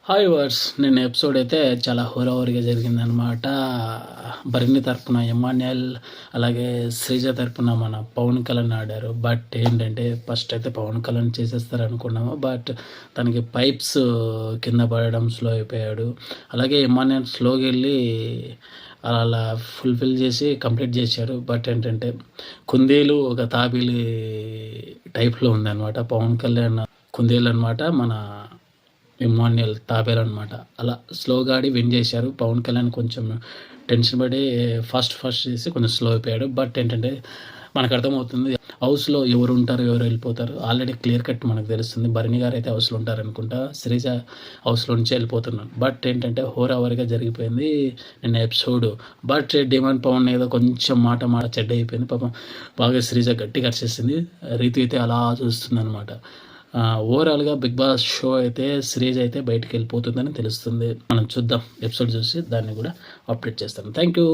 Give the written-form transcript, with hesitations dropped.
Hi verse నిన్న episode అయితే చాలా హోరాహోరీగా జరిగిందనమాట. భరణి తరపున ఎమాన్యుయల్, అలాగే శ్రీజ తరపున మన పవన్ కళ్యాణ్ ఆడారు. బట్ ఏంటంటే ఫస్ట్ అయితే పవన్ కళ్యాణ్ చేసేస్తారు అనుకున్నాము. బట్ తనకి పైప్స్ కింద పడడం స్లో అయిపోయాడు. అలాగే ఎమాన్యుయల్ స్లోగా వెళ్ళి అలా ఫుల్ఫిల్ చేసి కంప్లీట్ చేశాడు. బట్ ఏంటంటే కుందేలు ఒక తాబేలి టైప్లో ఉందన్నమాట. పవన్ కళ్యాణ్ కుందేలు అనమాట, మన ఎమాన్యుయల్ తాబేలు అనమాట. అలా స్లోగా ఆడి విన్ చేశారు. పవన్ కళ్యాణ్ కొంచెం టెన్షన్ పడి ఫాస్ట్ చేసి కొంచెం స్లో అయిపోయాడు. బట్ ఏంటంటే మనకు అర్థమవుతుంది హౌస్లో ఎవరు ఉంటారు, ఎవరు వెళ్ళిపోతారు ఆల్రెడీ క్లియర్ కట్ మనకు తెలుస్తుంది. భరణి గారు అయితే హౌస్లో ఉంటారు అనుకుంటా, శ్రీజ హౌస్లో నుంచి వెళ్ళిపోతున్నాను. బట్ ఏంటంటే హోరావరిగా జరిగిపోయింది నిన్న ఎపిసోడ్. బట్ డిమాండ్ పవన్ ఏదో కొంచెం మాట చెడ్డ అయిపోయింది. పాపం బాగా శ్రీజ గట్టిగా అరిచేసింది. రీతి అయితే అలా చూస్తుంది అనమాట. ఓవరాల్గా బిగ్ బాస్ షో అయితే శ్రీజ్ అయితే బయటికి వెళ్ళిపోతుందని తెలుస్తుంది. మనం చూద్దాం, ఎపిసోడ్ చూసి దాన్ని కూడా అప్డేట్ చేస్తాను. Thank you.